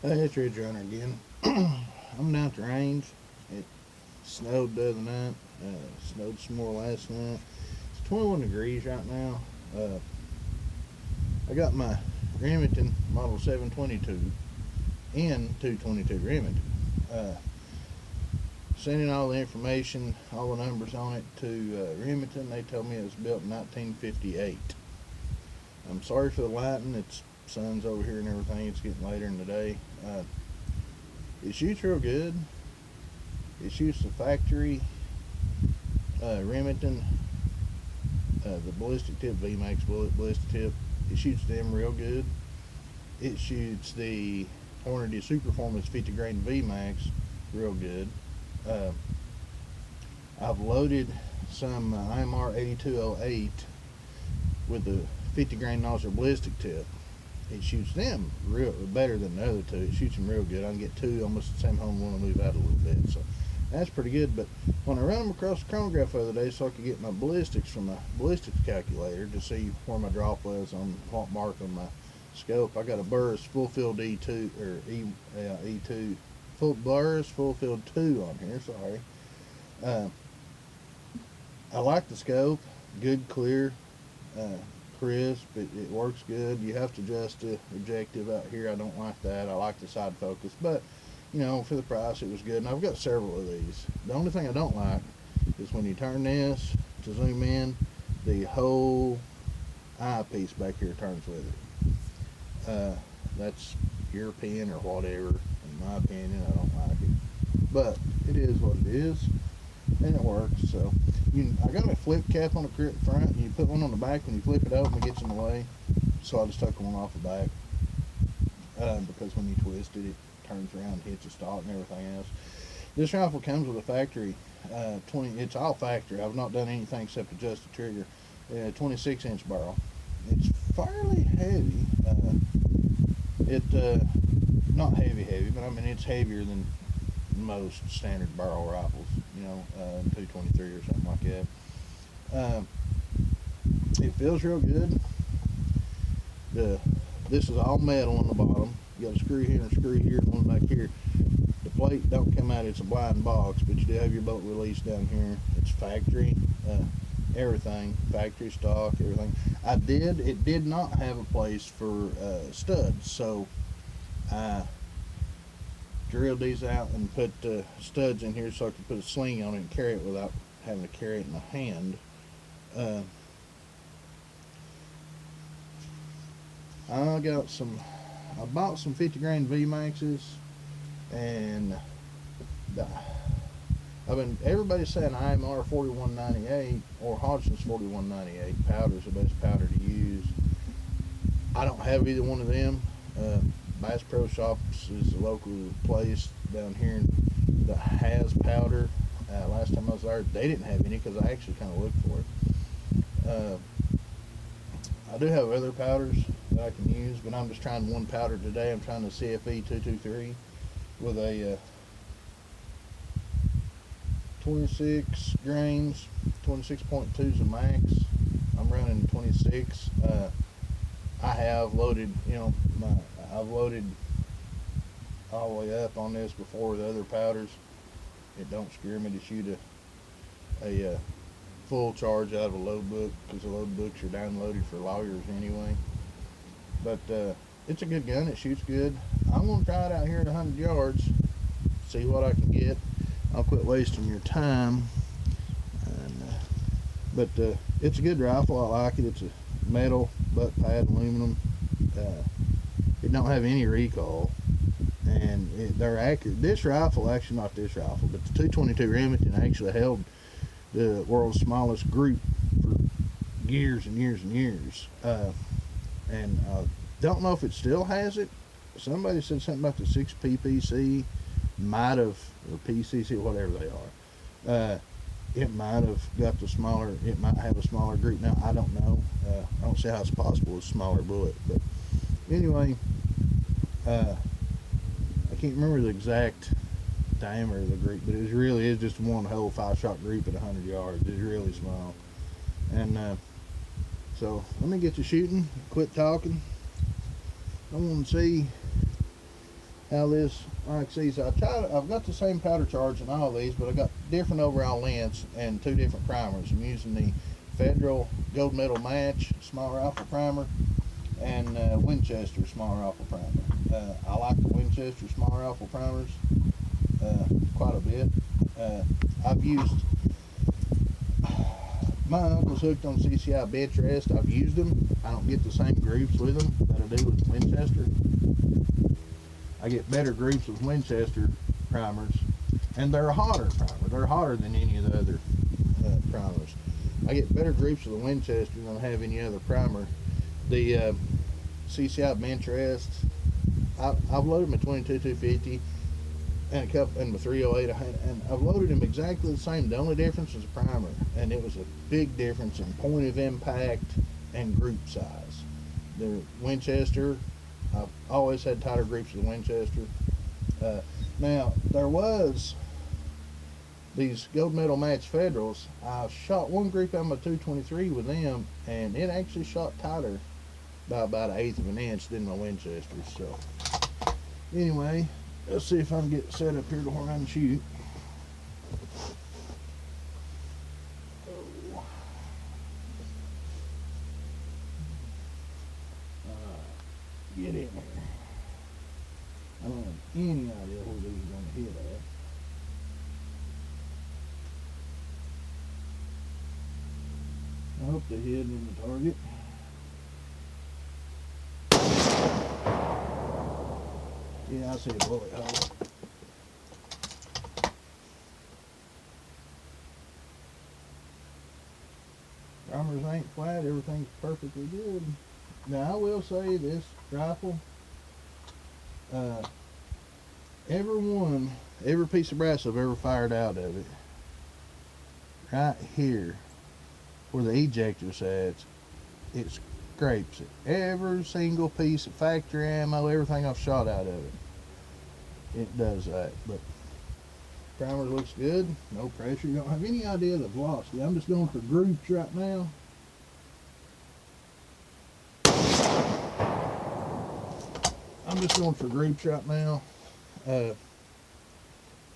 Hey, it's Ridge Runner again. I'm down at the range. It snowed the other night. Snowed some more last night. It's 21 degrees right now. Uh, I got my Remington Model 722 in 222 Remington. Uh, Sending all the information, all the numbers on it to Remington. They told me it was built in 1958. I'm sorry for the lighting. It's sun's over here and everything. It's getting later in the day. It shoots real good. It shoots the factory Remington, the ballistic tip VMAX ballistic tip. It shoots them real good. It shoots the Hornady Super Performance 50 grain VMAX real good. Uh, I've loaded some IMR 8208 with the 50 grain nozzle ballistic tip. It shoots them real better than the other two. It shoots them real good. I can get two almost the same home one and move out a little bit. So that's pretty good. But when I ran them across the chronograph the other day so I could get my ballistics from my ballistics calculator to see where my drop was on what mark on my scope, I got a Burris full field E2 or E2 full Burris full field 2 on here. Sorry. Uh, I like the scope. Good, clear. Crisp. It works good. You have to adjust the objective out here. I don't like that. I like the side focus, but for the price, it was good. And I've got several of these. The only thing I don't like is when you turn this to zoom in, the whole eyepiece back here turns with it. That's European or whatever. In my opinion, I don't like it, but it is what it is, and it works. So I got a flip cap on the front, and you put one on the back. When you flip it open, it gets in the way. So I just took one off the back because when you twist it, it turns around, hits a stock, and everything else. This rifle comes with a factory 20. It's all factory. I've not done anything except adjust the trigger. 26-inch barrel. It's fairly heavy. Not heavy, but I mean it's heavier than most standard barrel rifles, 223 or something like that. It feels real good. This is all metal on the bottom. You got a screw here and a screw here and one back here. The plate don't come out, it's a blind box, but you do have your bolt release down here. It's factory, everything, factory stock, everything. It did not have a place for studs, so I drilled these out and put studs in here so I could put a sling on it and carry it without having to carry it in my hand. I bought some 50 grain VMAXs, and everybody's saying IMR 4198 or Hodgson's 4198 powder is the best powder to use. I don't have either one of them. Bass Pro Shops is a local place down here that has powder. Last time I was there, they didn't have any because I actually kind of looked for it. I do have other powders that I can use, but I'm just trying one powder today. I'm trying the CFE 223 with a 26 grains, 26.2 is a max. I'm running 26. I have loaded, I've loaded all the way up on this before with other powders. It don't scare me to shoot a full charge out of a load book because the load books are downloaded for lawyers anyway. But it's a good gun. It shoots good. I'm going to try it out here at 100 yards, see what I can get. I'll quit wasting your time. But it's a good rifle. I like it. It's a metal butt pad, aluminum. It don't have any recoil, and they're accurate. This rifle, actually not this rifle, but the 222 Remington actually held the world's smallest group for years and years and years. And don't know if it still has it. Somebody said something about the 6 PPC might have, or PCC, whatever they are. It might have got the smaller, it might have a smaller group now. I don't know. I don't see how it's possible with a smaller bullet. But anyway, I can't remember the exact diameter of the group, but it really is just one whole 5-shot group at 100 yards. It's really small. And so let me get to shooting, quit talking. I want to see how this, like, see, so I've got the same powder charge in all these, but I got different overall lengths and two different primers. I'm using the Federal Gold Medal Match small rifle primer and Winchester small rifle primer. I like the Winchester small rifle primers quite a bit. I've used, my uncle's hooked on CCI bench rest. I've used them. I don't get the same groups with them that I do with Winchester. I get better groups with Winchester primers, and they're a hotter primer. They're hotter than any of the other primers. I get better groups with the Winchester than I have any other primer. The CCI bench rests, I've loaded my 22-250 and a couple and my 308, and I've loaded them exactly the same. The only difference is the primer, and it was a big difference in point of impact and group size. The Winchester, I've always had tighter groups with the Winchester. Now there was these Gold Medal Match Federals. I shot one group out of my 223 with them, and it actually shot tighter by about 1/8 of an inch than my Winchester. So anyway, let's see if I can get set up here to where I can shoot. Get in there. I don't have any idea where these are going to hit at. I hope they hit in the target. Yeah, I see a bullet hole. Primers ain't flat, everything's perfectly good. Now I will say this rifle, every piece of brass I've ever fired out of it, right here where the ejector sets, it scrapes it. Every single piece of factory ammo, everything I've shot out of it, it does that. But primer looks good, no pressure. You don't have any idea of the velocity. I'm just going for groups right now. I'm just going for groups right now.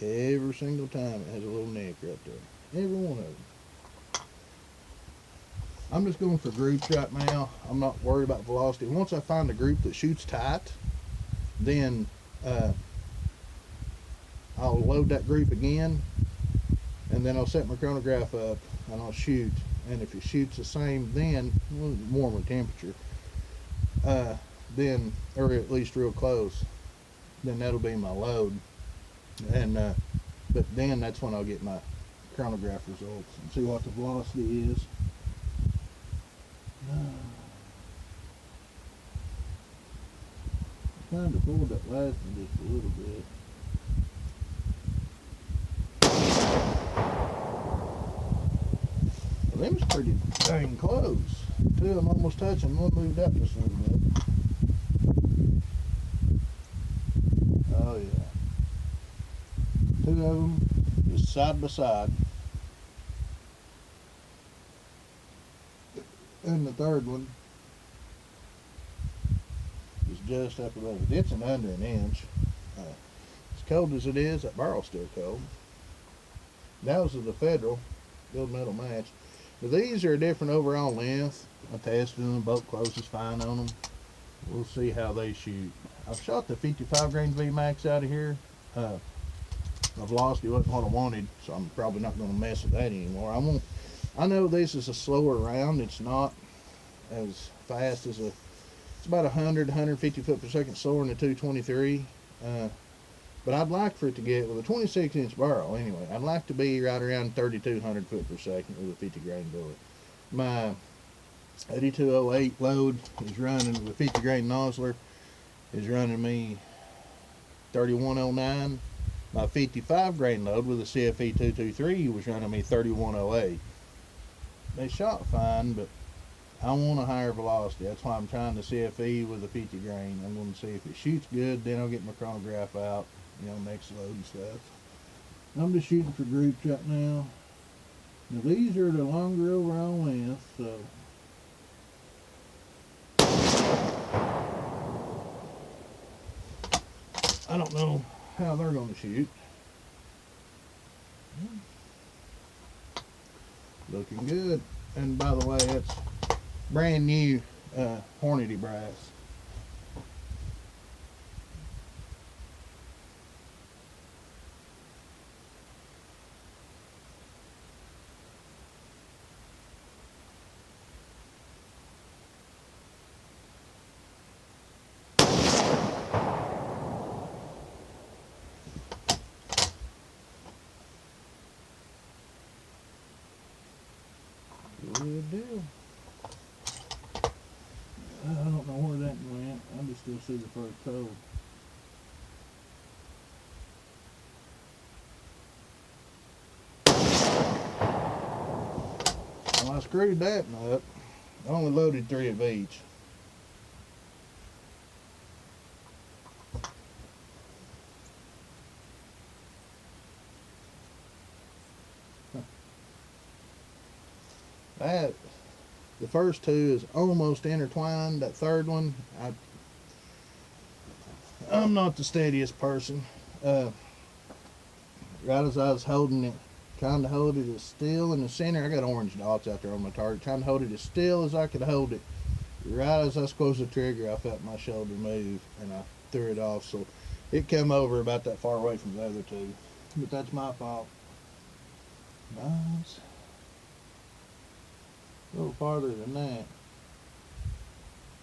Every single time it has a little neck right there. Every one of them. I'm just going for groups right now. I'm not worried about velocity. Once I find a group that shoots tight, then I'll load that group again, and then I'll set my chronograph up and I'll shoot. And if it shoots the same, then warmer temperature, then, or at least real close, then that'll be my load. And but then that's when I'll get my chronograph results and see what the velocity is. Kind of pulled that last one just a little bit. Well, them was pretty dang close. Two of them almost touching, one moved up just a little bit. Oh yeah. Two of them just side by side. And the third one is just up above it. It's under an inch. As cold as it is, that barrel's still cold. Those are the Federal Gold Medal Match. But these are a different overall length. I tested them, both closest fine on them. We'll see how they shoot. I've shot the 55 grain VMAX out of here. My velocity wasn't what I wanted, so I'm probably not going to mess with that anymore. I know this is a slower round. It's not as fast as it's about 100, 150 foot per second slower than the 223. But I'd like for it to get, with a 26 inch barrel anyway, I'd like to be right around 3,200 foot per second with a 50 grain bullet. My 8208 load is running, with a 50 grain nozzler, is running me 3109. My 55 grain load with a CFE 223 was running me 3108. They shot fine, but I want a higher velocity. That's why I'm trying the CFE with a 50 grain. I'm going to see if it shoots good, then I'll get my chronograph out, next load and stuff. I'm just shooting for groups right now. Now these are the longer overall length, so I don't know how they're going to shoot. Looking good. And by the way, that's brand new Hornady brass. Good deal. I don't know where that went. I just still see the first toe. Well, I screwed that nut. I only loaded 3 of each. That, the first 2 is almost intertwined. That third one, I'm not the steadiest person. Right as I was holding it, trying to hold it as still in the center. I got orange dots out there on my target. Trying to hold it as still as I could hold it. Right as I squeezed the trigger, I felt my shoulder move, and I threw it off. So it came over about that far away from the other 2. But that's my fault. Nice. A little farther than that.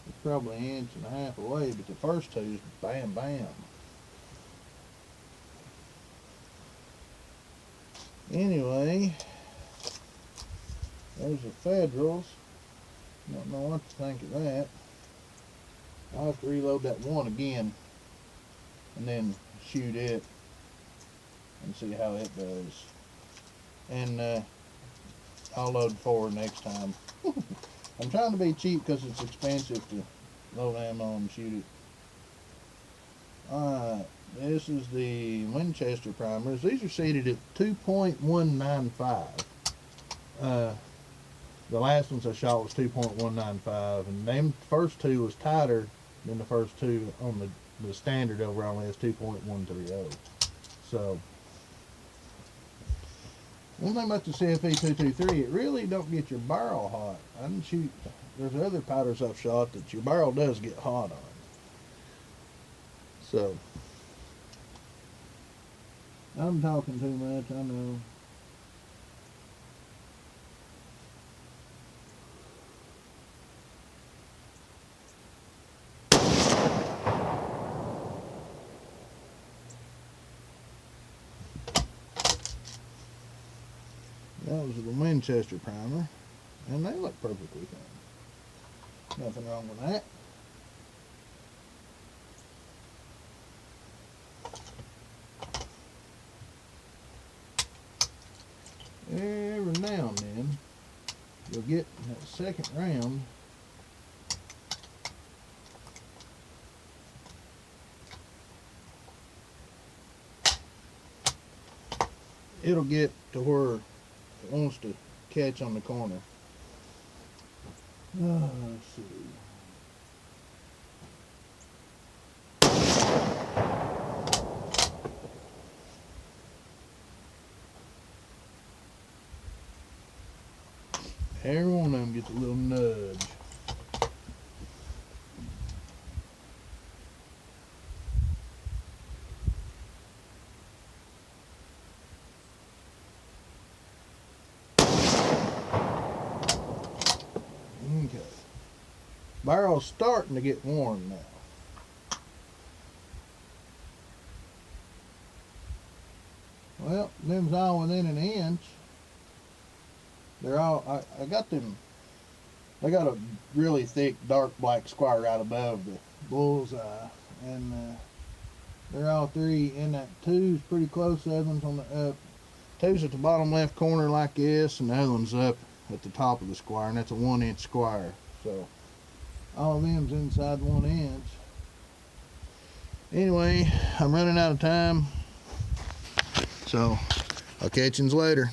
It's probably 1.5 inches away, but the first 2 is bam, bam. Anyway, there's the Federals. Don't know what to think of that. I'll have to reload that one again and then shoot it and see how it does. And I'll load 4 next time. I'm trying to be cheap because it's expensive to load ammo and shoot it. Alright, this is the Winchester primers. These are seated at 2.195. The last ones I shot was 2.195, and them first 2 was tighter than the first 2 on the standard overall is 2.130. So, one thing about the CFE 223, it really don't get your barrel hot. I didn't shoot, there's other powders I've shot that your barrel does get hot on. So, I'm talking too much, I know. That was the Winchester primer, and they look perfectly fine. Nothing wrong with that. Every now and then, you'll get that second round it'll get to where it wants to catch on the corner. Let's see. Every one of them gets a little nudge. Okay. Barrel's starting to get warm now. Well, them's all within 1 inch. They're all, I got them, I got a really thick dark black square right above the bullseye, and they're all 3 in that. 2's pretty close, the other one's on the up. 2's at the bottom left corner like this, and the other one's up at the top of the square, and that's a 1 inch square. So all of them's inside 1 inch. Anyway, I'm running out of time, so I'll catch yous later.